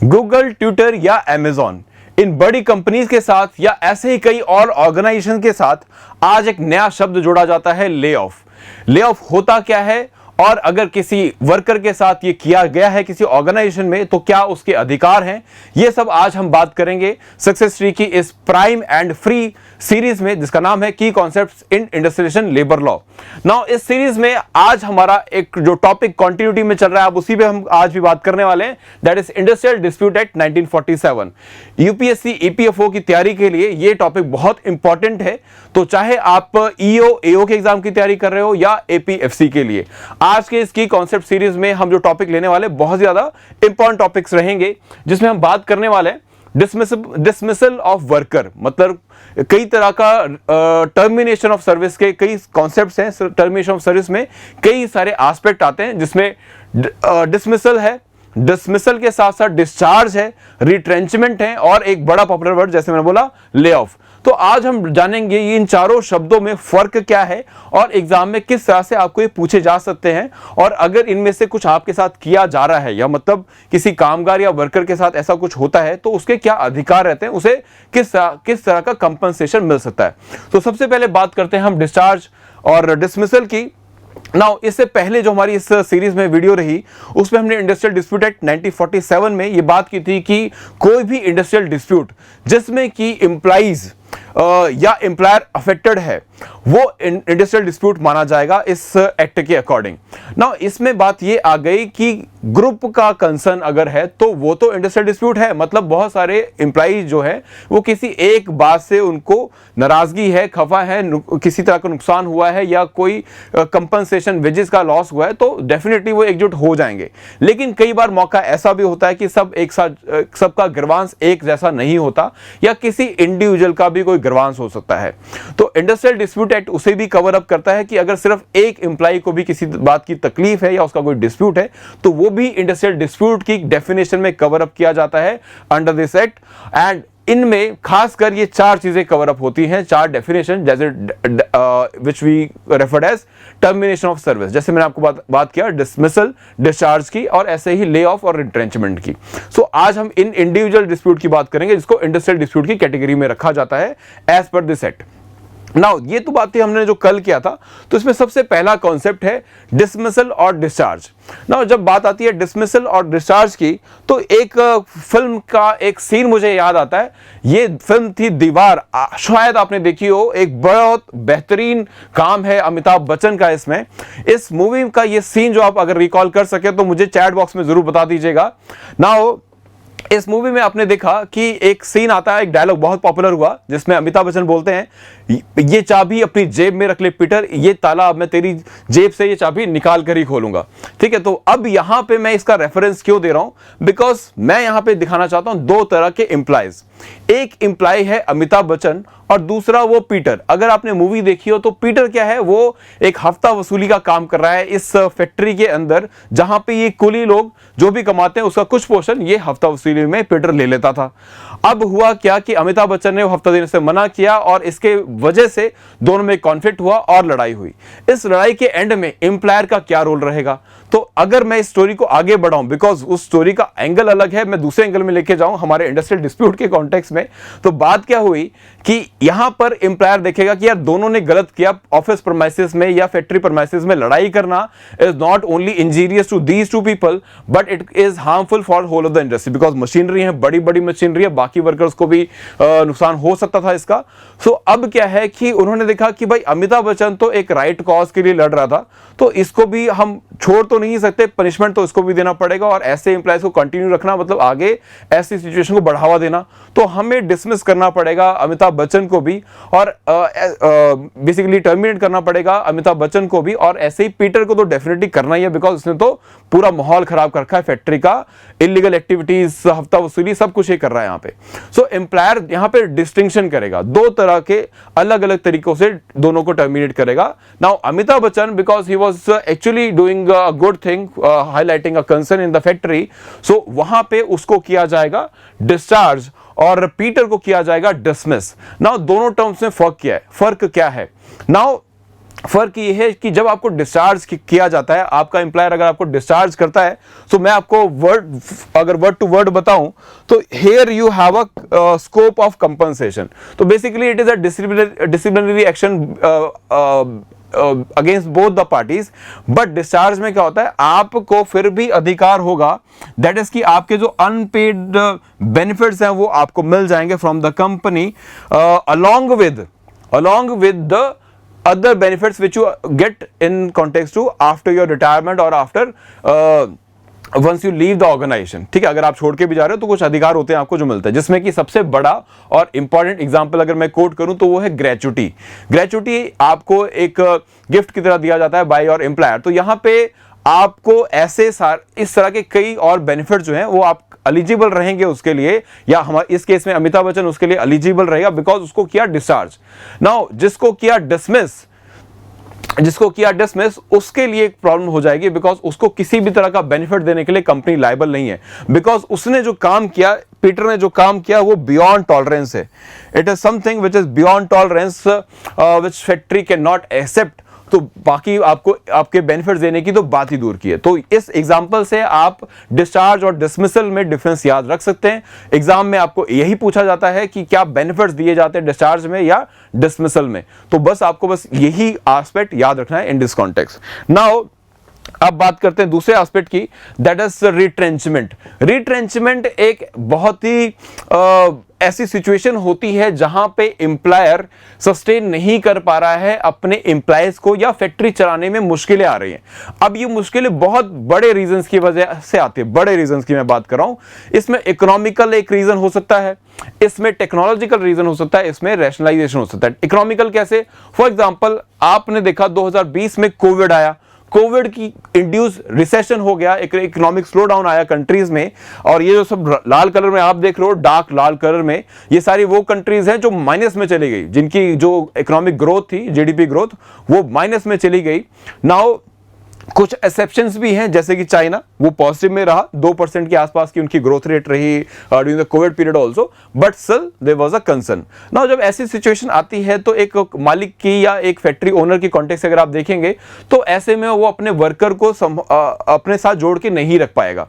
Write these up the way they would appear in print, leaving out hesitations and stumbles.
Google, Twitter या Amazon, इन बड़ी companies के साथ या ऐसे ही कई और ऑर्गेनाइजेशन के साथ आज एक नया शब्द जोड़ा जाता है, ले ऑफ। ले ऑफ होता क्या है और अगर किसी वर्कर के साथ ये किया गया है किसी ऑर्गेनाइजेशन में तो क्या उसके अधिकार हैं, ये सब आज हम बात करेंगे सक्सेस ट्री की इस प्राइम एंड फ्री सीरीज में जिसका नाम है की concepts in industrialisation labour law. Now इस सीरीज में आज हमारा एक जो टॉपिक कंटिन्यूटी में चल रहा है, अब उसी पे हम आज भी बात करने वाले हैं, that is industrial dispute act 1947। UPSC EPFO की तैयारी के लिए ये टॉपिक बहुत इंपॉर्टेंट है, तो चाहे आप ईओ एओ के एग्जाम की तैयारी कर रहे हो या एपीएफसी के लिए, आज के इसकी कॉन्सेप्ट सीरीज में हम जो टॉपिक लेने वाले बहुत ज्यादा इंपॉर्टेंट टॉपिक्स रहेंगे, जिसमें हम बात करने वाले हैं डिसमिसल ऑफ वर्कर, मतलब कई तरह का टर्मिनेशन ऑफ सर्विस के कई कॉन्सेप्ट्स हैं। टर्मिनेशन ऑफ सर्विस में कई सारे एस्पेक्ट आते हैं, जिसमें डिसमिसल है, डिसमिसल के साथ साथ डिस्चार्ज है, रिट्रेंचमेंट है और एक बड़ा पॉपुलर वर्ड जैसे मैंने बोला, ले ऑफ। तो आज हम जानेंगे ये इन चारों शब्दों में फर्क क्या है और एग्जाम में किस तरह से आपको ये पूछे जा सकते हैं, और अगर इनमें से कुछ आपके साथ किया जा रहा है या मतलब किसी कामगार या वर्कर के साथ ऐसा कुछ होता है तो उसके क्या अधिकार रहते हैं, उसे किस तरह का कंपनसेशन मिल सकता है। तो सबसे पहले बात करते हैं हम डिस्चार्ज और डिसमिसल की। नाउ इससे पहले जो हमारी इस सीरीज में वीडियो रही उसमें हमने इंडस्ट्रियल डिस्प्यूट एक्ट 1947 में ये बात की थी कि कोई भी इंडस्ट्रियल डिस्प्यूट जिसमें कि एम्प्लॉइज या एम्प्लॉयर अफेक्टेड है वो इंडस्ट्रियल डिस्प्यूट माना जाएगा इस एक्ट के अकॉर्डिंग। नाउ इसमें बात ये आ गई कि ग्रुप का कंसर्न अगर है तो वो तो इंडस्ट्रियल डिस्प्यूट है, मतलब बहुत सारे एम्प्लॉइज जो है वो किसी एक बात से उनको नाराजगी है, खफा है, किसी तरह का नुकसान हुआ है या कोई कंपनसेशन वेजेस का लॉस हुआ है तो डेफिनेटली वो एकजुट हो जाएंगे। लेकिन कई बार मौका ऐसा भी होता है कि सब एक साथ सबका ग्रीवांस एक जैसा नहीं होता या किसी इंडिविजुअल का भी कोई ग्रीवांस हो सकता है, तो इंडस्ट्रियल डिस्प्यूट एक्ट उसे भी कवर अप करता है कि अगर सिर्फ एक एम्प्लॉय को भी किसी बात की तकलीफ है या उसका कोई डिस्प्यूट है तो वो भी इंडस्ट्रियल डिस्प्यूट की डेफिनेशन में कवर अप किया जाता है अंडर दिस एक्ट। एंड इनमें खासकर ये चार चीजें कवर अप होती हैं, चार डेफिनेशन, जैसे which we referred as termination of service, जैसे मैंने आपको बात किया डिसमिसल, डिस्चार्ज की, और ऐसे ही ले ऑफ और रिट्रेंचमेंट की। सो आज हम इन इंडिविजुअल डिस्प्यूट की बात करेंगे जिसको इंडस्ट्रियल डिस्प्यूट की कैटेगरी में रखा जाता है as per this act. Now ये तो बात थी हमने जो कल किया था, तो इसमें सबसे पहला कॉन्सेप्ट है डिसमिसल और डिस्चार्ज। नाउ जब बात आती है डिसमिसल और डिस्चार्ज की तो एक फिल्म का एक सीन मुझे याद आता है, ये फिल्म थी दीवार, शायद आपने देखी हो, एक बहुत बेहतरीन काम है अमिताभ बच्चन का इसमें। इस मूवी का ये सीन जो आप अगर रिकॉल कर सके तो मुझे चैट बॉक्स में जरूर बता दीजिएगा। नाउ इस मूवी में आपने देखा कि एक सीन आता है, एक डायलॉग बहुत पॉपुलर हुआ जिसमें अमिताभ बच्चन बोलते हैं, ये चाबी अपनी जेब में रख ले पीटर, ये ताला अब मैं तेरी जेब से ये चाबी निकाल कर ही खोलूंगा। ठीक है, तो अब यहां पे मैं इसका रेफरेंस क्यों दे रहा हूं, बिकॉज मैं यहां पे दिखाना चाहता हूं दो तरह के एम्प्लॉयज, एक एम्प्लॉय है अमिताभ बच्चन और दूसरा वो पीटर। अगर आपने मूवी देखी हो तो पीटर क्या है, वो एक हफ्ता वसूली का काम कर रहा है इस फैक्ट्री के अंदर, जहां पे ये कुली लोग जो भी कमाते हैं उसका कुछ पोर्शन ये हफ्ता वसूली में पीटर ले लेता था। अब हुआ क्या कि अमिताभ बच्चन ने वो हफ्ता देने से मना किया और इसके वजह से दोनों में कॉन्फ्लिक्ट हुआ और लड़ाई हुई। इस लड़ाई के एंड में एम्प्लॉयर का क्या रोल रहेगा, तो अगर मैं इस स्टोरी को आगे बढ़ाऊं, बिकॉज उस स्टोरी का एंगल अलग है, मैं दूसरे एंगल में लेके जाऊं हमारे इंडस्ट्रियल डिस्प्यूट के कॉन्टेक्स्ट में, तो बात क्या हुई कि यहां पर एम्प्लॉयर देखेगा कि यार दोनों ने गलत किया, ऑफिस प्रीमाइसेस में या फैक्ट्री प्रीमाइसेस में लड़ाई करना is not only injurious to these two people but it is harmful for whole of the industry, because machinery है, बड़ी बड़ी मशीनरी है, बाकी वर्कर्स को भी नुकसान हो सकता था इसका। सो अब क्या है कि उन्होंने देखा कि भाई अमिताभ बच्चन तो एक राइट कॉज के लिए लड़ रहा था, तो इसको भी हम छोड़ तो नहीं सकते, पनिशमेंट तो इसको भी देना पड़ेगा, और ऐसे एम्प्लॉयज को कंटिन्यू रखना मतलब आगे ऐसी सिचुएशन को बढ़ावा देना, तो हमें डिसमिस करना पड़ेगा अमिताभ बच्चन को भी और बेसिकली टर्मिनेट करना पड़ेगा अमिताभ बच्चन को भी, और ऐसे ही पीटर को तो डेफिनेटली करना ही है बिकॉज उसने तो पूरा माहौल खराब कर रखा है फैक्ट्री का, इलीगल एक्टिविटीज, हफ्ता वसूली, सब कुछ ये कर रहा है यहाँ पे। सो एम्प्लॉयर यहाँ पे डिस्टिंक्शन करेगा, दो तरह के अलग अलग तरीकों से दोनों को टर्मिनेट करेगा। Now Amitabh Bachchan because he was actually doing a good thing, highlighting a concern in the factory, so वहां पे उसको किया जाएगा डिस्चार्ज और पीटर को किया जाएगा डिसमिस। नाउ दोनों टर्म्स में फर्क क्या है, फर्क क्या है। नाउ फर्क ये है कि जब आपको डिस्चार्ज किया जाता है, आपका एम्प्लॉयर अगर आपको डिस्चार्ज करता है, तो मैं आपको अगर वर्ड टू वर्ड बताऊं तो here you have a scope of compensation. तो basically it is a disciplinary action against both the parties. But discharge में क्या होता है, आपको फिर भी अधिकार होगा, दैट इज कि आपके जो अनपेड बेनिफिट्स हैं वो आपको मिल जाएंगे from the company, along with the other benefits which you get in context to after your retirement or after once you leave the organization। ठीक है, अगर आप छोड़ के भी जा रहे हो तो कुछ अधिकार होते हैं आपको जो मिलता है, जिसमें कि सबसे बड़ा और इंपॉर्टेंट एग्जांपल अगर मैं कोट करूं तो वो है ग्रेचुटी। ग्रेचुटी आपको एक गिफ्ट की तरह दिया जाता है बाय योर एम्प्लॉयर। तो यहां पे आपको ऐसे इस तरह के कई और बेनिफिट जो हैं वो आप एलिजिबल रहेंगे उसके लिए, या हमारे इस केस में अमिताभ बच्चन उसके लिए एलिजिबल रहेगा बिकॉज उसको किया डिस्चार्ज। नाउ जिसको किया डिसमिस उसके लिए एक प्रॉब्लम हो जाएगी, बिकॉज उसको किसी भी तरह का बेनिफिट देने के लिए कंपनी लायबल नहीं है, बिकॉज उसने जो काम किया, पीटर ने जो काम किया वो बियॉन्ड टॉलरेंस है। It is something which is beyond tolerance which factory can not accept. तो बाकी आपको आपके बेनिफिट्स देने की तो बात ही दूर की है। तो इस एग्जांपल से आप डिस्चार्ज और डिसमिसल में डिफरेंस याद रख सकते हैं। एग्जाम में आपको यही पूछा जाता है कि क्या बेनिफिट्स दिए जाते हैं डिस्चार्ज में या डिसमिसल में। तो बस आपको बस यही एस्पेक्ट याद रखना है इन दिस कॉन्टेक्स्ट। नाउ अब बात करते हैं दूसरे एस्पेक्ट की, दैट इज रिट्रेंचमेंट। रिट्रेंचमेंट एक बहुत ही ऐसी सिचुएशन होती है जहां पे एम्प्लॉयर सस्टेन नहीं कर पा रहा है अपने एम्प्लॉयज को, या फैक्ट्री चलाने में मुश्किलें आ रही हैं। अब ये मुश्किलें बहुत बड़े रीजंस की वजह से आती है, बड़े रीजंस की मैं बात कर रहा हूं। इसमें इकोनॉमिकल एक रीजन हो सकता है, इसमें टेक्नोलॉजिकल रीजन हो सकता है, इसमें रैशनलाइजेशन हो सकता है। इकोनॉमिकल कैसे? फॉर एग्जांपल आपने देखा 2020 में कोविड आया, कोविड की इंड्यूस रिसेशन हो गया, एक इकोनॉमिक स्लो डाउन आया कंट्रीज में, और ये जो सब लाल कलर में आप देख रहे हो, डार्क लाल कलर में, ये सारी वो कंट्रीज हैं जो माइनस में चली गई, जिनकी जो इकोनॉमिक ग्रोथ थी, जीडीपी ग्रोथ, वो माइनस में चली गई। नाउ कुछ एक्सेप्शंस भी हैं, जैसे कि चाइना, वो पॉजिटिव में रहा, 2% के आसपास की उनकी ग्रोथ रेट रही during the COVID period also, but still there was a concern. Now जब ऐसी सिचुएशन आती है तो एक मालिक की या एक फैक्ट्री ओनर की कॉन्टेक्स्ट अगर आप देखेंगे तो ऐसे में वो अपने वर्कर को अपने साथ जोड़ के नहीं रख पाएगा।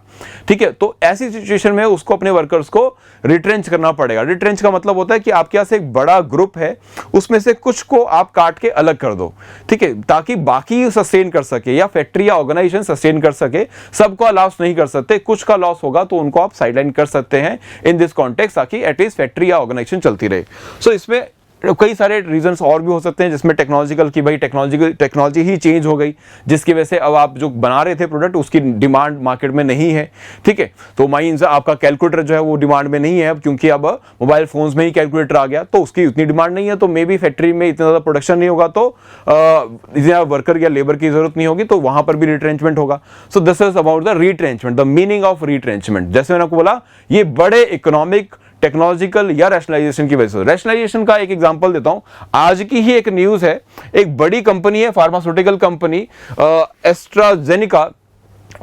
ठीक है, तो ऐसी सिचुएशन में उसको अपने वर्कर्स को रिट्रेंच करना पड़ेगा। रिट्रेंच का मतलब होता है कि आपके पास एक बड़ा ग्रुप है, उसमें से कुछ को आप काट के अलग कर दो, ठीक है, ताकि बाकी सस्टेन कर सके या फैक्ट्री या ऑर्गेनाइजेशन सस्टेन कर सके। सबका लॉस नहीं कर सकते, कुछ का लॉस होगा तो उनको आप साइडलाइन कर सकते हैं इन दिस कॉन्टेक्स्ट, ताकि एटलीस्ट फैक्ट्री या ऑर्गेनाइजेशन चलती रहे। सो इसमें कई सारे रीजंस और भी हो सकते हैं, जिसमें टेक्नोलॉजिकल की भाई टेक्नोलॉजी ही चेंज हो गई, जिसकी वजह से अब आप जो बना रहे थे प्रोडक्ट उसकी डिमांड मार्केट में नहीं है। ठीक है, तो माइंस आपका कैलकुलेटर जो है वो डिमांड में नहीं है अब, क्योंकि अब मोबाइल फोन्स में ही कैलकुलेटर आ गया, तो उसकी उतनी डिमांड नहीं है, तो मे बी फैक्ट्री में इतना ज़्यादा प्रोडक्शन नहीं होगा, तो इतना वर्कर या लेबर की जरूरत नहीं होगी, तो वहां पर भी रिट्रेंचमेंट होगा। सो this is about the retrenchment, the meaning of retrenchment. जैसे मैंने आपको बोला, ये बड़े इकोनॉमिक, टेक्नोलॉजिकल या रैशनलाइजेशन की वजह से। रैशनलाइजेशन का एक एग्जांपल देता हूं, आज की ही एक न्यूज है, एक बड़ी कंपनी है, फार्मास्यूटिकल कंपनी एस्ट्राजेनिका।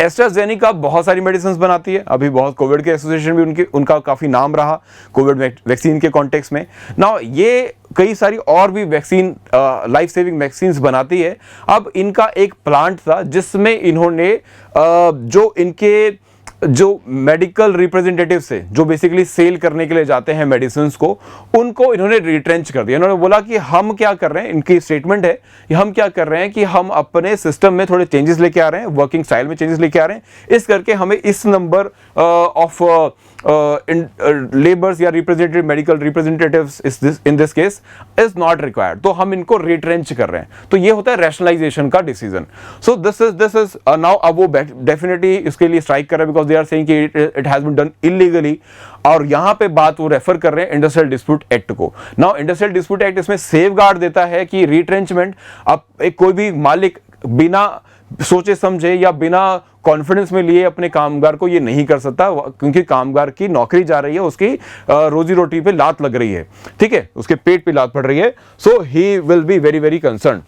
एस्ट्राजेनिका बहुत सारी मेडिसिन बनाती है, अभी बहुत कोविड के एसोसिएशन भी उनका काफी नाम रहा कोविड वैक्सीन के कॉन्टेक्स्ट में। नाउ ये कई सारी और भी वैक्सीन, लाइफ सेविंग वैक्सीन्स बनाती है। अब इनका एक प्लांट था जिसमें इन्होंने जो मेडिकल रिप्रेजेंटेटिव से जो बेसिकली सेल करने के लिए जाते हैं मेडिसिन को, उनको इन्होंने रिट्रेंच कर दिया। इन्होंने बोला कि हम क्या कर रहे हैं, इनकी स्टेटमेंट है कि हम क्या कर रहे हैं कि हम अपने सिस्टम में थोड़े चेंजेस लेके आ रहे हैं, वर्किंग स्टाइल में चेंजेस लेके आ रहे हैं, इस करके हमें इस नंबर ऑफ लेबर्स या representative medical representatives in this case is not required, तो हम इनको रिट्रेंच कर रहे हैं। तो ये होता है रैशनलाइजेशन का decision. So this is now, अब वो डेफिनेटली इसके लिए स्ट्राइक कर रहे हैं, बिकॉज दे आर सेइंग कि it has been done illegally, और यहां पे बात वो रेफर कर रहे हैं इंडस्ट्रियल डिस्प्यूट एक्ट को। नाउ इंडस्ट्रियल डिस्प्यूट एक्ट इसमें सेफगार्ड देता है कि रिट्रेंचमेंट अब कोई भी मालिक बिना सोचे समझे या बिना कॉन्फिडेंस में लिए अपने कामगार को ये नहीं कर सकता, क्योंकि कामगार की नौकरी जा रही है, उसकी रोजी रोटी पे लात लग रही है, ठीक है, उसके पेट पे लात पड़ रही है। So he will be very very concern.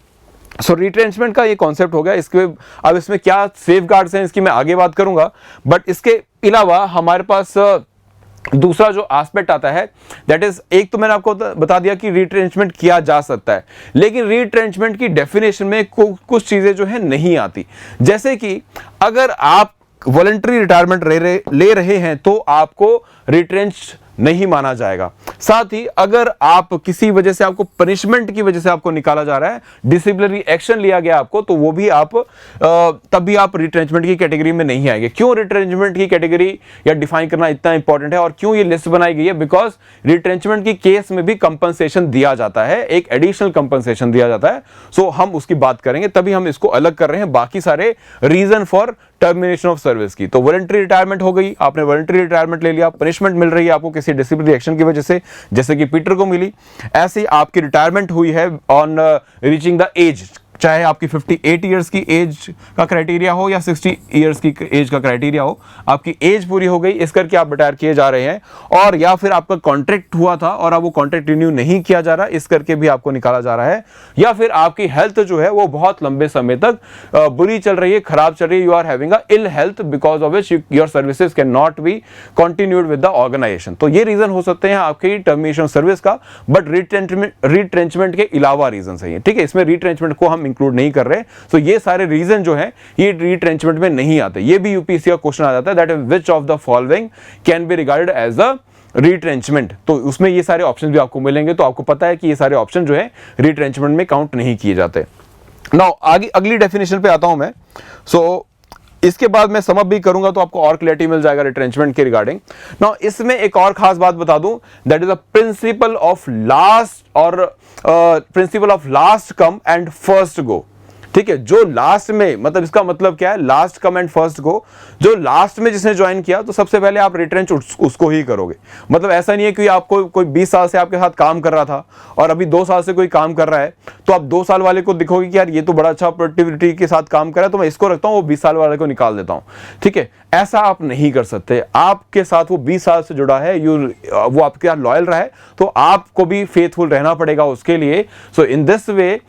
So retrenchment का ये कॉन्सेप्ट हो गया। इसके अब इसमें क्या सेफगार्ड्स हैं इसकी मैं आगे बात करूंगा, बट इसके अलावा हमारे पास दूसरा जो एस्पेक्ट आता है दैट इज, एक तो मैंने आपको बता दिया कि रिट्रेंचमेंट किया जा सकता है, लेकिन रिट्रेंचमेंट की डेफिनेशन में कुछ चीजें जो है नहीं आती। जैसे कि अगर आप वॉलंटरी रिटायरमेंट ले रहे हैं तो आपको रिट्रेंच नहीं माना जाएगा। साथ ही अगर आप किसी वजह से, आपको पनिशमेंट की वजह से आपको निकाला जा रहा है, डिसिप्लिनरी एक्शन लिया गया आपको, तो वो भी आप तब भी आप रिट्रेंचमेंट की कैटेगरी में नहीं आएंगे। क्यों रिट्रेंचमेंट की कैटेगरी या डिफाइन करना इतना इंपॉर्टेंट है और क्यों ये लिस्ट बनाई गई है? बिकॉज रिट्रेंचमेंट की केस में भी कंपनसेशन दिया जाता है, एक एडिशनल कंपनसेशन दिया जाता है। सो हम उसकी बात करेंगे, तभी हम इसको अलग कर रहे हैं बाकी सारे reason for termination of service की। तो वॉलंटरी रिटायरमेंट हो गई, आपने वॉलंटरी रिटायरमेंट ले लिया, पनिशमेंट मिल रही है आपको किसी डिसिप्लिनरी एक्शन की वजह से, जैसे कि पीटर को मिली, ऐसे ही आपकी रिटायरमेंट हुई है ऑन रीचिंग द एज, चाहे आपकी 58 ईयर्स की एज का क्राइटेरिया हो या 60 ईयर्स की एज का क्राइटेरिया हो, आपकी एज पूरी हो गई इस करके आप रिटायर किए जा रहे हैं, और या फिर आपका कॉन्ट्रैक्ट हुआ था और अब वो कॉन्ट्रैक्ट रिन्यू नहीं किया जा रहा इस करके भी आपको निकाला जा रहा है, या फिर आपकी हेल्थ जो है वो बहुत लंबे समय तक बुरी चल रही है, खराब चल रही है, you are having a ill health because of which your services can not be continued with the organisation. तो ये रीजन हो सकते हैं आपकी टर्मिनेशन सर्विस का, बट रिट्रेंचमेंट के अलावा रीजन है, ठीक है, इसमें रिट्रेंचमेंट को हम इंक्लूड नहीं कर रहे। सो ये सारे रीजन जो है ये रिट्रेंचमेंट में नहीं आते। ये भी यूपीएससी का क्वेश्चन आ जाता है, that is which of the following can be regarded as a retrenchment. तो उसमें ये सारे ऑप्शन भी आपको मिलेंगे, तो आपको पता है कि ये सारे ऑप्शन जो है रिट्रेंचमेंट में काउंट नहीं किए जाते। नाउ आगे अगली डेफिनेशन पे आता हूं मैं। सो इसके बाद मैं समअप भी करूंगा तो आपको और क्लैरिटी मिल जाएगा रिट्रेंचमेंट के रिगार्डिंग। नाउ इसमें एक और खास बात बता दूं, that is a principle of last और principle of last come and first go. ठीक है, जो लास्ट में, मतलब इसका मतलब क्या है, लास्ट कम एंड फर्स्ट गो, जो लास्ट में जिसने ज्वाइन किया तो सबसे पहले आप रिट्रेंच उसको ही करोगे। मतलब ऐसा नहीं है कि आपको कोई 20 साल से आपके साथ काम कर रहा था और अभी 2 साल से कोई काम कर रहा है तो आप 2 साल वाले को दिखोगे कि यार ये तो बड़ा अच्छा प्रोडक्टिविटी के साथ काम कर रहा है तो मैं इसको रखता हूं, वो 20 साल वाले को निकाल देता हूं। ठीक है, ऐसा आप नहीं कर सकते। आपके साथ वो 20 साल से जुड़ा है, वो आपके साथ लॉयल रहा है, तो आपको भी फेथफुल रहना पड़ेगा उसके लिए। सो इन दिस वे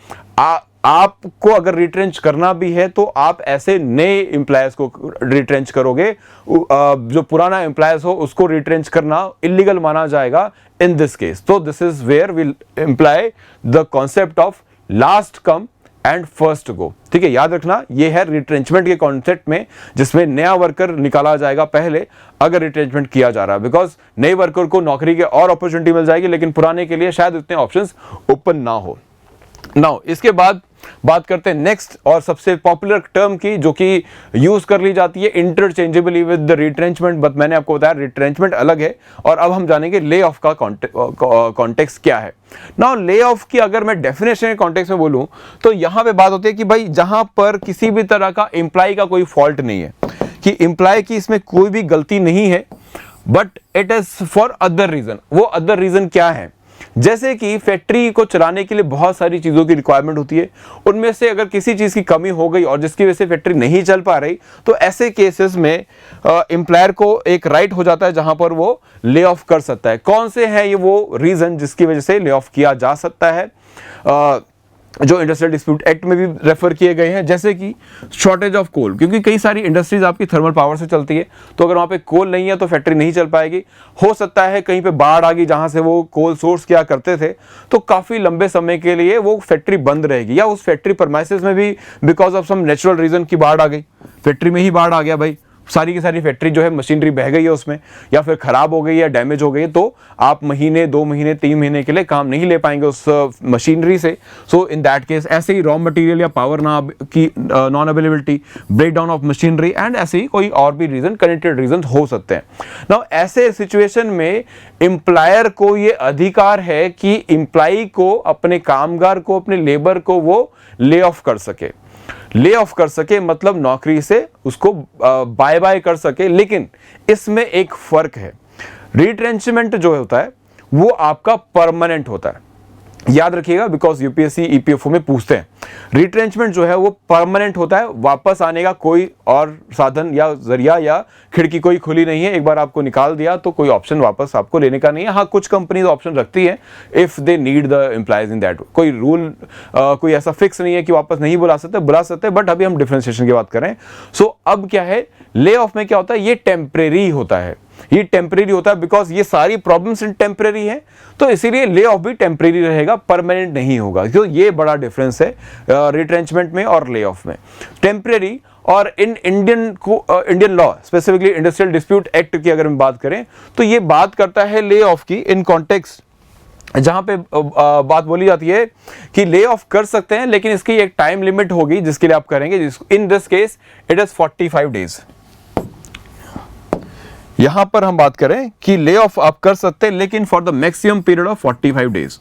आपको अगर रिट्रेंच करना भी है तो आप ऐसे नए एम्प्लॉयज को रिट्रेंच करोगे, जो पुराना एम्प्लॉयज हो उसको रिट्रेंच करना इलीगल माना जाएगा इन दिस केस। तो this is where will employ the concept of last come and first go. ठीक है, याद रखना ये है रिट्रेंचमेंट के कॉन्सेप्ट में, जिसमें नया वर्कर निकाला जाएगा पहले अगर रिट्रेंचमेंट किया जा रहा है, बिकॉज नए वर्कर को नौकरी के और अपॉर्चुनिटी मिल जाएगी लेकिन पुराने के लिए शायद इतने ऑप्शंस ओपन ना हो। नाउ इसके बाद बात करते हैं नेक्स्ट और सबसे पॉपुलर टर्म की, जो कि यूज कर ली जाती है interchangeably with the retrenchment, but मैंने आपको बताया रिट्रेंचमेंट अलग है। और अब हम जानेंगे ले ऑफ का कॉन्टेक्स्ट क्या है। नाउ ले ऑफ की अगर मैं डेफिनेशन के कॉन्टेक्स्ट में बोलूं तो यहां पे बात होती है कि भाई जहां पर किसी भी तरह का एम्प्लॉय का कोई फॉल्ट नहीं है, कि एम्प्लॉय की इसमें कोई भी गलती नहीं है, but it is for other reason. वो अदर रीजन क्या है? जैसे कि फैक्ट्री को चलाने के लिए बहुत सारी चीज़ों की रिक्वायरमेंट होती है, उनमें से अगर किसी चीज़ की कमी हो गई और जिसकी वजह से फैक्ट्री नहीं चल पा रही, तो ऐसे केसेस में एम्प्लॉयर को एक राइट हो जाता है जहां पर वो ले ऑफ कर सकता है। कौन से हैं ये वो रीज़न जिसकी वजह से ले ऑफ किया जा सकता है, जो इंडस्ट्रियल डिस्प्यूट एक्ट में भी रेफर किए गए हैं, जैसे कि शॉर्टेज ऑफ कोल, क्योंकि कई सारी इंडस्ट्रीज आपकी थर्मल पावर से चलती है, तो अगर वहाँ पे कोल नहीं है तो फैक्ट्री नहीं चल पाएगी। हो सकता है कहीं पे बाढ़ आ गई जहाँ से वो कोल सोर्स किया करते थे, तो काफ़ी लंबे समय के लिए वो फैक्ट्री बंद रहेगी, या उस फैक्ट्री परमाइसेस में भी because of some natural reason की बाढ़ आ गई, फैक्ट्री में ही बाढ़ आ गया भाई, सारी की सारी फैक्ट्री जो है मशीनरी बह गई है उसमें, या फिर खराब हो गई या डैमेज हो गई, तो आप महीने 2 महीने 3 महीने के लिए काम नहीं ले पाएंगे उस मशीनरी से। सो इन दैट केस ऐसे ही रॉ मटेरियल या पावर की non availability, break down of machinery and ऐसे ही कोई और भी रीजन, कनेक्टेड रीजन हो सकते हैं। नाउ ऐसे सिचुएशन में एम्प्लॉयर को ये अधिकार है कि एम्प्लॉय को, अपने कामगार को, अपने लेबर को वो ले ऑफ कर सके। ले ऑफ कर सके मतलब नौकरी से उसको बाय बाय कर सके, लेकिन इसमें एक फर्क है। रिट्रेंचमेंट जो होता है वो आपका परमानेंट होता है, याद रखिएगा, बिकॉज यूपीएससी ईपीएफओ में पूछते हैं। रिट्रेंचमेंट जो है वो परमानेंट होता है, वापस आने का कोई और साधन या जरिया या खिड़की कोई खुली नहीं है। एक बार आपको निकाल दिया तो कोई ऑप्शन वापस आपको लेने का नहीं है। हाँ, कुछ कंपनीज ऑप्शन रखती है if they need the employees in that. कोई रूल कोई ऐसा फिक्स नहीं है कि वापस नहीं बुला सकते, बट अभी हम डिफरेंशिएशन की बात करें। सो अब क्या है, ले ऑफ में क्या होता है, ये टेम्परेरी होता है। ये टेम्परेरी होता है बिकॉज ये सारी प्रॉब्लम्स टेम्परेरी है, तो इसीलिए ले ऑफ भी टेम्परेरी रहेगा, परमानेंट नहीं होगा। तो ये बड़ा डिफरेंस है रिट्रेंचमेंट में और ले ऑफ में। टेम्परेरी और Indian law specifically industrial dispute act की अगर हम बात करें तो ये बात करता है ले ऑफ की इन कॉन्टेक्स्ट, जहां पे बात बोली जाती है कि ले ऑफ कर सकते हैं लेकिन इसकी एक टाइम लिमिट होगी जिसके लिए आप करेंगे। इन this case it is 45 days. यहां पर हम बात करें कि ले ऑफ आप कर सकते हैं लेकिन for the maximum period of 45 days.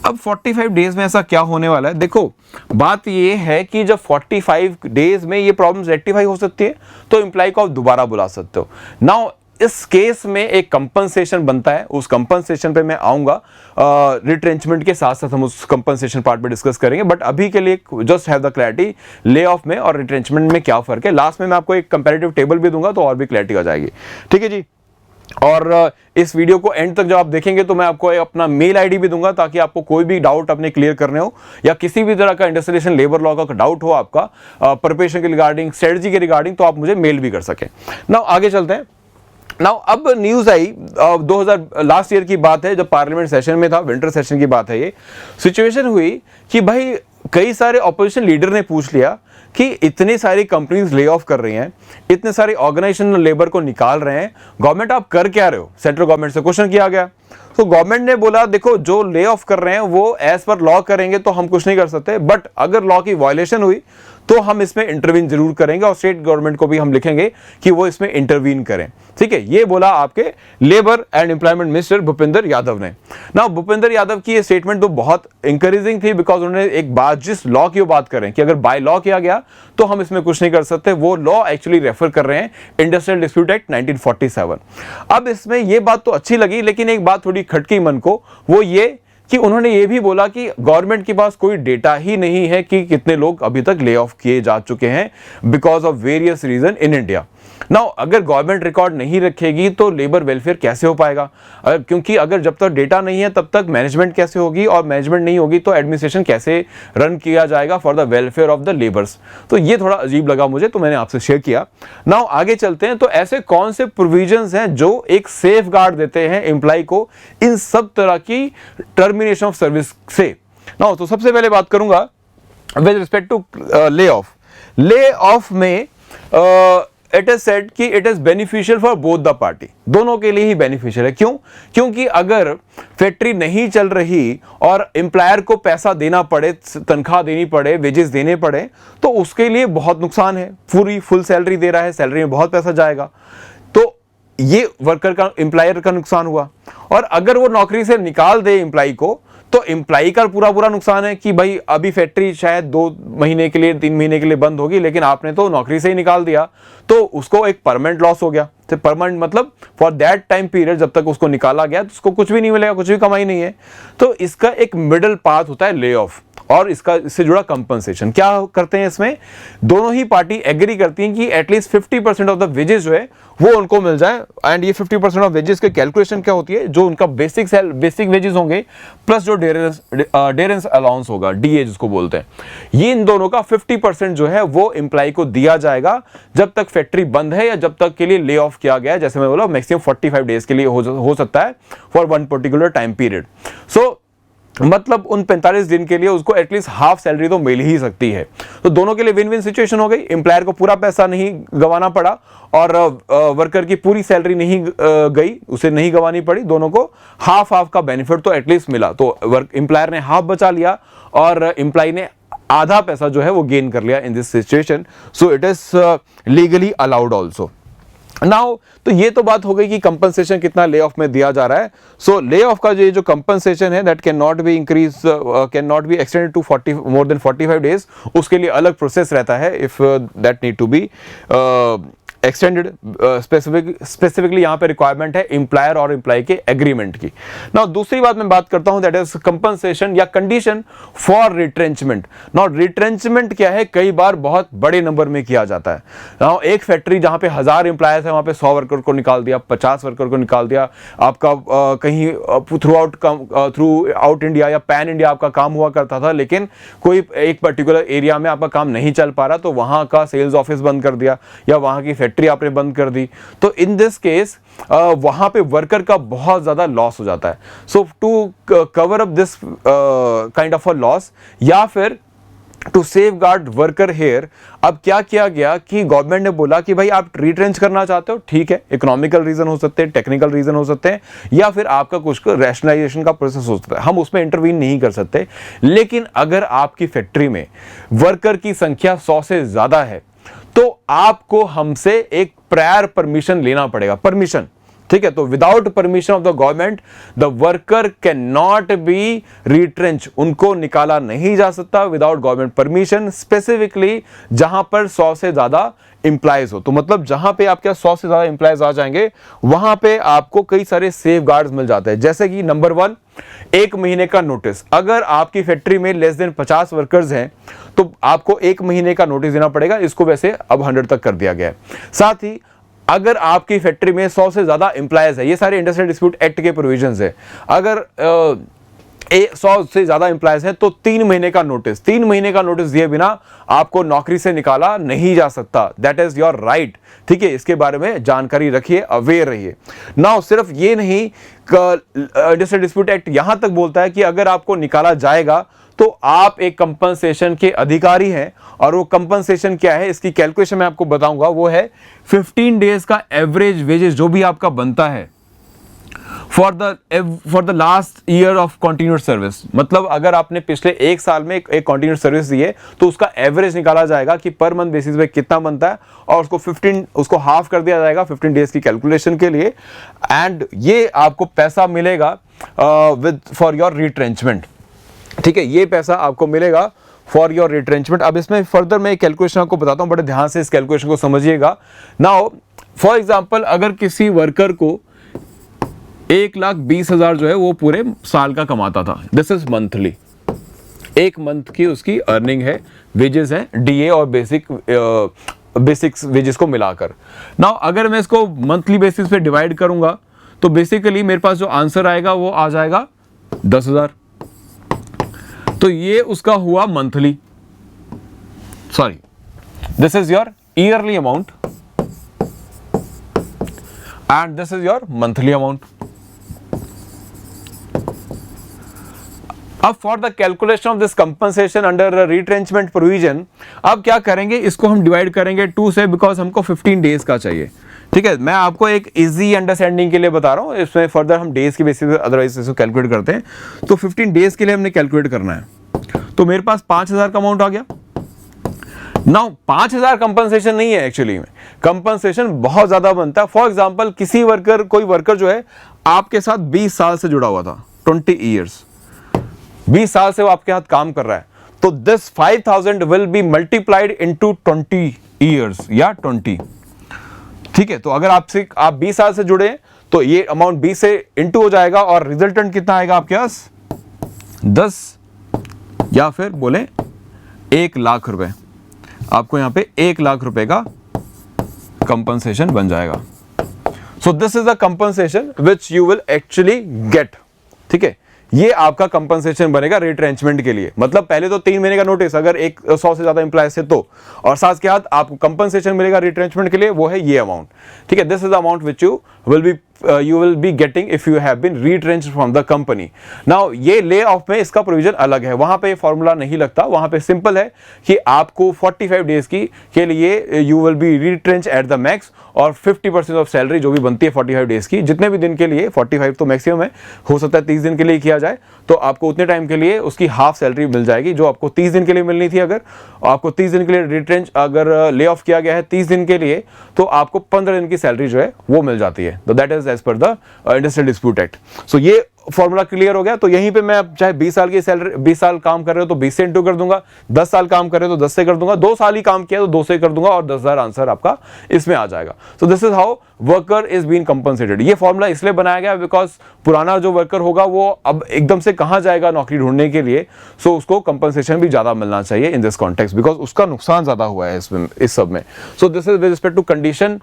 अब 45 डेज में ऐसा क्या होने वाला है, देखो बात ये है कि जब 45 डेज में ये प्रॉब्लम्स रेक्टिफाई हो सकती है तो एम्प्लॉय को आप दोबारा बुला सकते हो। नाउ इस केस में एक कंपनसेशन बनता है, उस कंपनसेशन पे मैं आऊंगा, रिट्रेंचमेंट के साथ साथ हम उस कंपनसेशन पार्ट पे डिस्कस करेंगे। बट अभी के लिए जस्ट हैव द क्लैरिटी ले ऑफ में और रिट्रेंचमेंट में क्या फर्क है। लास्ट में मैं आपको एक कंपैरेटिव टेबल भी दूंगा तो और भी क्लैरिटी आ जाएगी, ठीक है जी। और इस वीडियो को एंड तक जब आप देखेंगे तो मैं आपको अपना मेल आईडी भी दूंगा ताकि आपको कोई भी डाउट अपने क्लियर करने हो या किसी भी तरह का इंडस्ट्रियल लेबर लॉ का डाउट हो आपका प्रिपरेशन के रिगार्डिंग, स्ट्रेटजी के रिगार्डिंग, तो आप मुझे मेल भी कर सकें। नाउ आगे चलते हैं। नाउ अब न्यूज आई 2000 लास्ट ईयर की बात है, जब पार्लियामेंट सेशन में था, विंटर सेशन की बात है। ये सिचुएशन हुई कि भाई कई सारे ऑपोजिशन लीडर ने पूछ लिया कि इतनी सारी कंपनीज ले ऑफ कर रही हैं, इतने सारे ऑर्गेनाइजेशन लेबर को निकाल रहे हैं, गवर्नमेंट आप कर क्या रहे हो। सेंट्रल गवर्नमेंट से क्वेश्चन किया गया तो गवर्नमेंट ने बोला देखो जो ले ऑफ कर रहे हैं वो एज पर लॉ करेंगे तो हम कुछ नहीं कर सकते, बट अगर लॉ की वायलेशन हुई तो हम इसमें इंटरवीन जरूर करेंगे और स्टेट गवर्नमेंट को भी हम लिखेंगे कि वो इसमें इंटरवीन करें, ठीक है। ये बोला आपके labour and employment minister Bhupendra Yadav ने। ना भूपेंद्र यादव की ये स्टेटमेंट तो बहुत इंकरेजिंग थी बिकॉज उन्होंने एक बात, जिस लॉ की वो बात करें कि अगर बाय लॉ किया गया तो हम इसमें कुछ नहीं कर सकते, वो लॉ एक्चुअली रेफर कर रहे हैं इंडस्ट्रियल डिस्प्यूट एक्ट 1947। अब इसमें ये बात तो अच्छी लगी लेकिन एक बात थोड़ी खटकी मन को, वो ये कि उन्होंने ये भी बोला कि गवर्नमेंट के पास कोई डेटा ही नहीं है कि कितने लोग अभी तक ले ऑफ किए जा चुके हैं because of various reason in India. Now अगर गवर्नमेंट रिकॉर्ड नहीं रखेगी तो लेबर वेलफेयर कैसे हो पाएगा, क्योंकि अगर जब तक डेटा नहीं है तब तक मैनेजमेंट कैसे होगी और मैनेजमेंट नहीं होगी तो एडमिनिस्ट्रेशन कैसे रन किया जाएगा for the welfare of the labours. तो ये थोड़ा अजीब लगा मुझे, तो मैंने आपसे शेयर किया। नाउ आगे चलते हैं। तो ऐसे कौन से प्रोविजंस हैं जो एक सेफ गार्ड देते हैं एम्प्लॉय को इन सब तरह की टर्मिनेशन ऑफ सर्विस से। नाउ तो सबसे पहले बात करूंगा with respect to lay off. Lay off में इट इज सेड कि it is beneficial for both the party, दोनों के लिए ही बेनिफिशियल है। क्यों? क्योंकि अगर फैक्ट्री नहीं चल रही और एम्प्लॉयर को पैसा देना पड़े, तनख्वाह देनी पड़े, वेजेस देने पड़े, तो उसके लिए बहुत नुकसान है। पूरी फुल सैलरी दे रहा है, सैलरी में बहुत पैसा जाएगा, तो ये वर्कर का, एम्प्लॉयर का नुकसान हुआ। और अगर वो नौकरी से निकाल दे एम्प्लॉय को तो एम्प्लॉय का पूरा नुकसान है कि भाई अभी फैक्ट्री शायद 2 महीने के लिए, 3 महीने के लिए बंद होगी लेकिन आपने तो नौकरी से ही निकाल दिया, तो उसको एक परमानेंट लॉस हो गया। तो परमानेंट मतलब फॉर दैट टाइम पीरियड जब तक उसको निकाला गया तो उसको कुछ भी नहीं मिलेगा, कुछ भी कमाई नहीं है। तो इसका एक मिडिल पाथ होता है ले ऑफ और इससे जुड़ा कंपनसेशन। क्या करते हैं इसमें, दोनों ही पार्टी एग्री करती हैं कि एटलीस्ट 50% ऑफ द वेजेस जो है वो उनको मिल जाए। एंड ये 50% ऑफ वेजेस के कैलकुलेशन क्या होती है, जो उनका बेसिक वेजेस होंगे प्लस जो डेरेंस अलाउंस होगा, डीए जिसको बोलते हैं, ये इन दोनों का 50% जो है वो एम्प्लॉय को दिया जाएगा जब तक फैक्ट्री बंद है या जब तक के लिए ले ऑफ किया गया है। जैसे मैं बोला मैक्सिमम 45 डेज के लिए हो सकता है for one particular time period. So मतलब उन 45 दिन के लिए उसको एटलीस्ट हाफ सैलरी तो मिल ही सकती है। तो दोनों के लिए विन विन सिचुएशन हो गई। एम्प्लॉयर को पूरा पैसा नहीं गंवाना पड़ा और वर्कर की पूरी सैलरी नहीं गई, उसे नहीं गंवानी पड़ी, दोनों को हाफ का बेनिफिट तो एटलीस्ट मिला। तो एम्प्लॉयर ने हाफ बचा लिया और एम्प्लॉय ने आधा पैसा जो है वो गेन कर लिया in this situation. So it is legally allowed also. Now तो ये तो बात हो गई कि कंपनसेशन कितना ले ऑफ में दिया जा रहा है। सो ले ऑफ का जो कंपनसेशन है that can not be increase, can not be extended to 40 more than 45 days. उसके लिए अलग प्रोसेस रहता है if that need to be extended. Specifically यहां पे रिक्वायरमेंट है एम्प्लॉयर और एम्प्लॉय के एग्रीमेंट की। नाउ दूसरी बात मैं बात करता हूं दैट इज कंपनसेशन या condition for retrenchment. Now retrenchment क्या है, कई बार बहुत बड़े नंबर में किया जाता है। नाउ एक फैक्ट्री जहां पे 1000 एम्प्लॉयर्स है वहां पे 100 वर्कर को निकाल दिया, 50 वर्कर को निकाल दिया। आपका कहीं थ्रू आउट इंडिया या पैन इंडिया आपका काम हुआ करता था, लेकिन कोई एक पर्टिकुलर एरिया में आपका काम नहीं चल पा रहा तो वहां का सेल्स ऑफिस बंद कर दिया या वहां की फैक्ट्री आपने बंद कर दी, तो इन दिस केस वहां पे वर्कर का बहुत ज्यादा लॉस हो जाता है. So to cover up this kind of a loss या फिर to safeguard worker here, अब क्या किया गया कि गवर्नमेंट ने बोला कि भाई आप रिट्रेंच करना चाहते हो, ठीक है, इकोनॉमिकल रीजन हो सकते हैं, टेक्निकल रीजन हो सकते हैं, या फिर आपका कुछ रैशनलाइजेशन का प्रोसेस हो सकता है, हम उसमें इंटरवीन नहीं कर सकते. लेकिन अगर आपकी फैक्ट्री में वर्कर की संख्या 100 से ज्यादा है तो आपको हमसे एक प्रायर परमिशन लेना पड़ेगा, परमिशन, ठीक है. तो without permission of the government the worker can not B retrench, उनको निकाला नहीं जा सकता विदाउट गवर्नमेंट परमिशन, स्पेसिफिकली जहां पर 100 से ज्यादा इंप्लाइज हो. तो मतलब जहां पे आपके 100 से ज्यादा इंप्लाइज आ जाएंगे वहां पे आपको कई सारे सेफ गार्ड्स मिल जाते हैं, जैसे कि नंबर 1, 1 महीने का नोटिस. अगर आपकी फैक्ट्री में लेस देन 50 वर्कर्स हैं तो आपको 1 महीने का नोटिस देना पड़ेगा. इसको वैसे अब 100 तक कर दिया गया है. साथ ही अगर आपकी फैक्ट्री में 100 से ज्यादा इंप्लाइज है, ये सारे इंडस्ट्रियल डिस्प्यूट एक्ट के प्रोविजंस है, अगर 100 से ज्यादा इंप्लाइज है तो 3 महीने का नोटिस, 3 महीने का नोटिस दिए बिना आपको नौकरी से निकाला नहीं जा सकता. दैट इज योर राइट, ठीक है. इसके बारे में जानकारी रखिए, अवेयर रहिए. नाउ सिर्फ ये नहीं, इंडस्ट्रियल डिस्प्यूट एक्ट यहां तक बोलता है कि अगर आपको निकाला जाएगा तो आप एक कंपनसेशन के अधिकारी हैं, और वो कंपनसेशन क्या है इसकी कैलकुलेशन मैं आपको बताऊंगा. वो है 15 डेज का एवरेज वेजेस जो भी आपका बनता है for the last year of continuous service. मतलब अगर आपने पिछले 1 साल में एक कंटिन्यूअस सर्विस दी है तो उसका एवरेज निकाला जाएगा कि पर मंथ बेसिस पे कितना बनता है, और उसको हाफ कर दिया जाएगा 15 डेज की कैलकुलेशन के लिए. एंड ये आपको पैसा मिलेगा विद फॉर योर रिट्रेंचमेंट, ठीक है. ये पैसा आपको मिलेगा फॉर योर रिट्रेंचमेंट. अब इसमें फर्दर मैं कैलकुलेशन आपको बताता हूं, बड़े ध्यान से इस कैलकुलेशन को समझिएगा. नाउ फॉर एग्जांपल अगर किसी वर्कर को 1,20,000 जो है वो पूरे साल का कमाता था, दिस इज मंथली, 1 मंथ की उसकी अर्निंग है, वेजेस है, डीए और बेसिक्स वेजेस को मिलाकर. नाउ अगर मैं इसको मंथली बेसिस पे डिवाइड करूंगा तो बेसिकली मेरे पास जो आंसर आएगा वो आ जाएगा 10,000. तो ये उसका हुआ monthly, sorry, this is your yearly amount and this is your monthly amount. अब for the calculation of this compensation under retrenchment provision, अब क्या करेंगे, इसको हम डिवाइड करेंगे 2 से, बिकॉज हमको 15 डेज का चाहिए, ठीक है. मैं आपको एक इजी अंडरस्टैंडिंग के लिए बता रहा हूं, इसमें फर्दर हम डेज के बेसिस पे अदरवाइज इसको कैलकुलेट करते हैं. तो 15 डेज के लिए हमने कैलकुलेट करना है, तो मेरे पास 5,000 का अमाउंट आ गया. नाउ 5,000 कंपनसेशन नहीं है, एक्चुअली में कंपनसेशन बहुत ज्यादा बनता है. फॉर एग्जांपल कोई वर्कर जो है आपके साथ 20 साल से जुड़ा हुआ था, 20 ईयर्स, 20 साल से वो आपके साथ काम कर रहा है, तो this 5,000 will be multiplied into 20 years या 20, ठीक है. तो अगर आप 20 साल से जुड़े तो ये अमाउंट 20 से इंटू हो जाएगा, और रिजल्टेंट कितना आएगा आपके पास, 10 या फिर बोले 1 लाख रुपए. आपको यहां पे 1 लाख रुपए का कंपनसेशन बन जाएगा. So this is the compensation which you will actually get, ठीक है. ये आपका कंपनसेशन बनेगा रिट्रेंचमेंट के लिए. मतलब पहले तो 3 महीने का नोटिस अगर 100 से ज्यादा इंप्लॉयज है तो, और साथ के साथ आपको कंपनसेशन मिलेगा रिट्रेंचमेंट के लिए, वो है ये अमाउंट, ठीक है. This is the amount which you will be getting if you have been retrenched from the company. Now ये ले ऑफ में इसका प्रोविजन अलग है, वहां पे फॉर्मूला नहीं लगता, वहां पे सिंपल है कि आपको 45 डेज के लिए you will be retrenched at the max, और 50% ऑफ सैलरी जो भी बनती है 45 डेज की, जितने भी दिन के लिए, 45 तो मैक्सिमम है, हो सकता है 30 दिन के लिए किया जाए, तो आपको उतने टाइम के लिए उसकी हाफ सैलरी मिल जाएगी जो आपको 30 दिन के लिए मिलनी थी. अगर आपको 30 दिन के लिए रिट्रेंच अगर ले ऑफ किया गया है 30 दिन के लिए, तो आपको 15 दिन की सैलरी जो है वो मिल जाती है. तो that is as per the industrial dispute act. So ये फॉर्मूला क्लियर हो गया. तो यहीं पे मैं चाहे 20 साल की सैलरी, 20 साल काम कर रहे हो तो 20 से इंटू कर दूंगा, 10 साल काम कर रहे हो तो 10 से कर दूंगा, 2 साल ही काम किया तो 2 से कर दूंगा, और 10,000 आंसर आपका इसमें आ जाएगा. So this is how worker is been compensated. ये फॉर्मूला इसलिए बनाया गया बिकॉज पुराना जो वर्कर होगा वो अब एकदम से कहां जाएगा नौकरी ढूंढने के लिए, सो उसको कंपनसेशन भी ज्यादा मिलना चाहिए इन दिस कॉन्टेक्स्ट, बिकॉज उसका नुकसान ज्यादा हुआ है इस सब में. So this is with respect to condition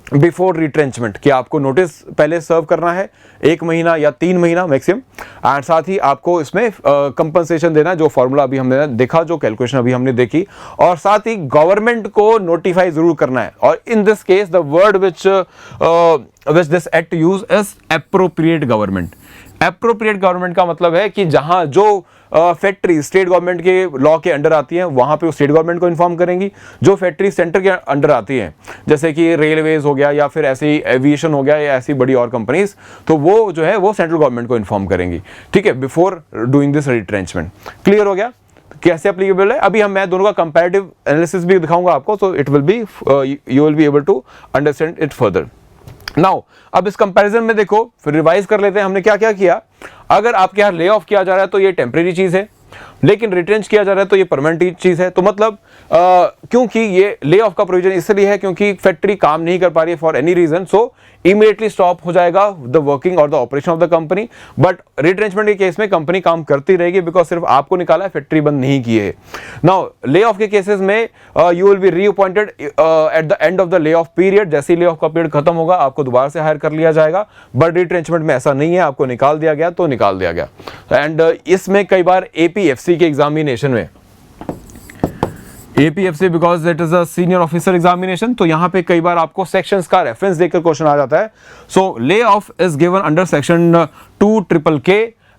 before retrenchment कि आपको नोटिस पहले सर्व करना है 1 महीना या 3 महीना मैक्सिमम, एंड साथ ही आपको इसमें कंपनसेशन देना, जो फॉर्मूला अभी हमने देखा, जो कैलकुलेशन अभी हमने देखी, और साथ ही गवर्नमेंट को नोटिफाई जरूर करना है। और इन this case the word which this act use is appropriate government. Appropriate government का मतलब है कि जहां जो फैक्ट्री स्टेट गवर्नमेंट के लॉ के अंडर आती हैं वहां पे वो स्टेट गवर्नमेंट को इन्फॉर्म करेंगी। जो फैक्ट्री सेंटर के अंडर आती हैं, जैसे कि रेलवेज हो गया या फिर ऐसे ही एविएशन हो गया या ऐसी बड़ी और कंपनीज, तो वो जो है वो सेंट्रल गवर्नमेंट को इन्फॉर्म करेंगी, ठीक है, before doing this retrenchment. Clear हो गया कैसे एप्लीकेबल है? अभी मैं दोनों का कंपैरेटिव एनालिसिस भी दिखाऊंगा आपको, so it will be you will be able to understand it further. Now अब इस कंपैरिजन में देखो, फिर रिवाइज कर लेते हैं हमने क्या क्या किया। अगर आपके यहाँ ले ऑफ किया जा रहा है तो ये टेम्परेरी चीज है, लेकिन रिटेंच किया जा रहा है तो ये परमानेंट चीज है। तो मतलब क्योंकि ये ले ऑफ का प्रोविजन इसलिए है क्योंकि फैक्ट्री काम नहीं कर पा रही है for any reason, so immediately stop हो जाएगा द वर्किंग और the operation of the company. But retrenchment के केस में कंपनी काम करती रहेगी बिकॉज सिर्फ आपको निकाला है, फैक्ट्री बंद नहीं की है। नाउ ले ऑफ के केसेस में you will B reappointed at the end of the lay off period. जैसे ही ले ऑफ का पीरियड खत्म होगा आपको दोबारा से हायर कर लिया जाएगा। बट रिट्रेंचमेंट में ऐसा नहीं है, आपको निकाल दिया गया तो निकाल दिया गया। एंड इसमें कई बार एपीएफसी के एग्जामिनेशन में, APFC because it is a senior officer examination, तो यहां पे कई बार आपको सेक्शंस का रेफरेंस देकर क्वेश्चन आ जाता है। So lay off is given under section 2KKK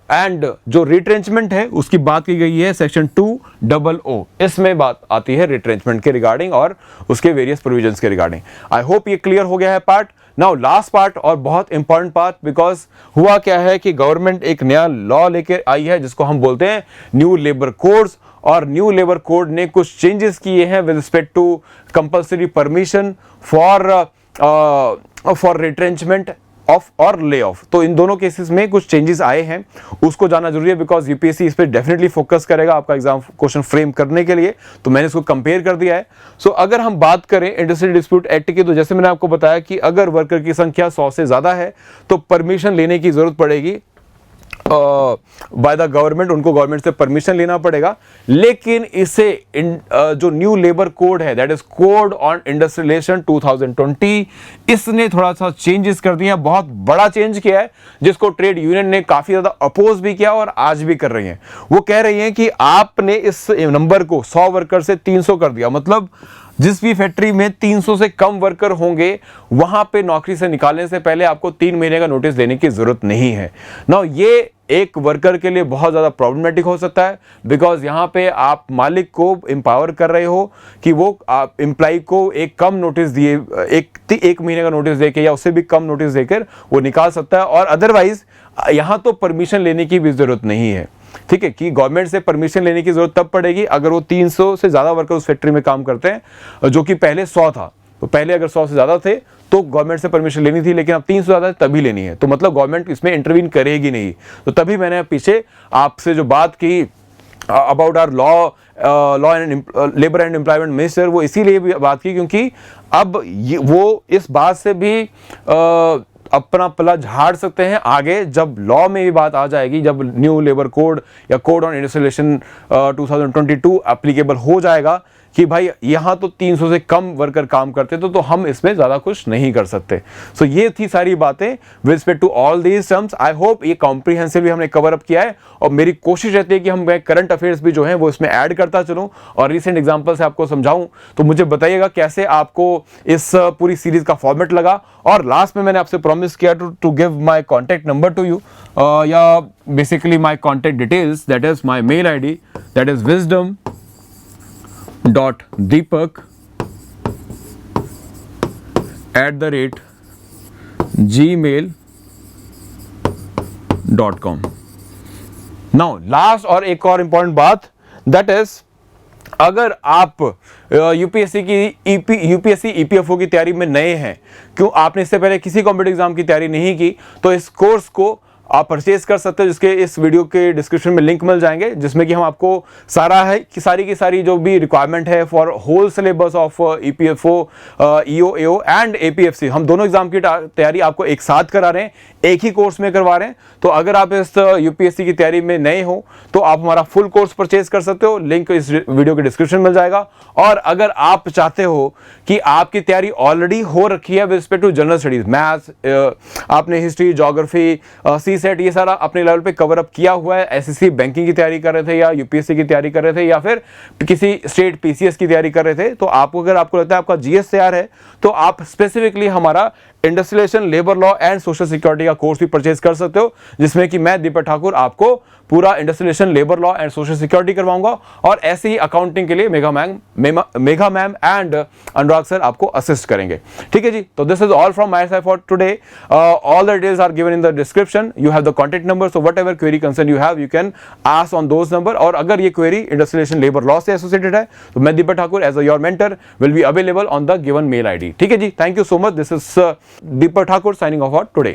and जो रिट्रेंचमेंट है उसकी बात की गई है सेक्शन 200। इसमें बात आती है रिट्रेंचमेंट के रिगार्डिंग और उसके वेरियस प्रोविजंस के रिगार्डिंग। आई होप ये क्लियर हो गया है पार्ट। नाउ लास्ट पार्ट और बहुत इंपॉर्टेंट पार्ट, बिकॉज हुआ क्या है कि गवर्नमेंट एक नया लॉ लेके आई है जिसको हम बोलते हैं न्यू लेबर कोड्स, और न्यू लेबर कोड ने कुछ चेंजेस किए हैं with respect to compulsory permission for retrenchment off और ले ऑफ। तो इन दोनों केसेस में कुछ चेंजेस आए हैं, उसको जानना जरूरी है बिकॉज यूपीएससी इस पे डेफिनेटली फोकस करेगा आपका एग्जाम क्वेश्चन फ्रेम करने के लिए। तो मैंने इसको कंपेयर कर दिया है। सो अगर हम बात करें इंडस्ट्रियल डिस्प्यूट एक्ट की, तो जैसे मैंने आपको बताया कि अगर वर्कर की संख्या 100 से ज्यादा है तो परमिशन लेने की जरूरत पड़ेगी बाय द गवर्नमेंट, उनको गवर्नमेंट से परमिशन लेना पड़ेगा। लेकिन इसे जो न्यू लेबर कोड है, that is code on industrial relation 2020, इसने थोड़ा सा चेंजेस कर दिए हैं, बहुत बड़ा चेंज किया है जिसको ट्रेड यूनियन ने काफी ज्यादा अपोज भी किया और आज भी कर रही हैं। वो कह रही हैं कि आपने इस नंबर को 100 वर्कर से 300 कर दिया, मतलब जिस भी फैक्ट्री में 300 से कम वर्कर होंगे वहां पे नौकरी से निकालने से पहले आपको 3 महीने का नोटिस देने की जरूरत नहीं है। नाउ ये एक वर्कर के लिए बहुत ज़्यादा प्रॉब्लमेटिक हो सकता है बिकॉज यहाँ पे आप मालिक को एम्पावर कर रहे हो कि वो आप एम्प्लॉय को एक कम नोटिस दिए, एक महीने का नोटिस देके या उससे भी कम नोटिस देकर वो निकाल सकता है। और अदरवाइज यहाँ तो परमिशन लेने की भी जरूरत नहीं है, ठीक है, कि गवर्नमेंट से परमिशन लेने की जरूरत तब पड़ेगी अगर वो 300 से ज़्यादा वर्कर उस फैक्ट्री में काम करते हैं, जो कि पहले 100 था। तो पहले अगर 100 से ज़्यादा थे तो गवर्नमेंट से परमिशन लेनी थी, लेकिन अब 300 ज़्यादा है तभी लेनी है। तो मतलब गवर्नमेंट इसमें इंटरवीन करेगी नहीं। तो तभी मैंने पीछे आपसे जो बात की about our law and labour and employment minister, वो इसीलिए भी बात की क्योंकि अब वो इस बात से भी अपना पल्ला झाड़ सकते हैं आगे, जब लॉ में भी बात आ जाएगी, जब न्यू लेबर कोड या code on industrial relation 2022 applicable हो जाएगा कि भाई यहाँ तो 300 से कम वर्कर काम करते तो हम इसमें ज़्यादा कुछ नहीं कर सकते। सो ये थी सारी बातें with respect to all these terms. I hope ये कॉम्प्रिहेंसिवली हमने कवर अप किया है और मेरी कोशिश रहती है कि हम करंट अफेयर्स भी जो हैं वो इसमें ऐड करता चलूँ और रिसेंट एग्जाम्पल से आपको समझाऊँ। तो मुझे बताइएगा कैसे आपको इस पूरी सीरीज का फॉर्मेट लगा। और लास्ट में मैंने आपसे प्रॉमिस किया to give my contact number to you, या basically my contact details, that is my mail ID, that is wisdom.deepak@gmail.com। Now last और एक और इंपॉर्टेंट बात, दैट इज अगर आप यूपीएससी EPFO की तैयारी में नए हैं, क्यों आपने इससे पहले किसी कॉम्पिटिटिव एग्जाम की तैयारी नहीं की, तो इस कोर्स को आप परचेज कर सकते हो, जिसके इस वीडियो के डिस्क्रिप्शन में लिंक मिल जाएंगे, जिसमें कि हम आपको सारा है कि सारी की सारी जो भी रिक्वायरमेंट है for whole syllabus of EPFO, EO, AO and APFC, हम दोनों एग्जाम की तैयारी आपको एक साथ करा रहे हैं, एक ही कोर्स में करवा रहे हैं। तो अगर आप इस UPSC की तैयारी में नए हो तो आप हमारा फुल कोर्स परचेज कर सकते हो, लिंक इस वीडियो के डिस्क्रिप्शन मिल जाएगा। और अगर आप चाहते हो कि आपकी तैयारी ऑलरेडी हो रखी है with respect to general studies, maths, आपने हिस्ट्री, ज्योग्राफी, CSET ये सारा अपने लेवल पे कवर अप किया हुआ है, SSC बैंकिंग की तैयारी कर रहे थे या UPSC की तैयारी कर रहे थे या फिर किसी स्टेट PCS की तैयारी कर रहे थे, तो आपको अगर आपको लगता है आपका GS तैयार है तो आप स्पेसिफिकली हमारा industrialisation, labour law and social security का कोर्स भी परचेज कर सकते हो, जिसमें कि मैं दीपक ठाकुर आपको पूरा industrialisation, labour law and social security करवाऊंगा और ऐसे ही अकाउंटिंग के लिए Megha ma'am and Anurag sir आपको असिस्ट करेंगे। ठीक है जी, तो this is all from my side for today. All the details are given in the description, you have the contact number, so whatever query concern you have you can ask on those number. और अगर ये query industrialisation, labour law से associated है तो मैं Deepak Thakur as your mentor will be available on the given mail ID। ठीक है ji, thank you so much, this is Deepak Thakur signing off for today.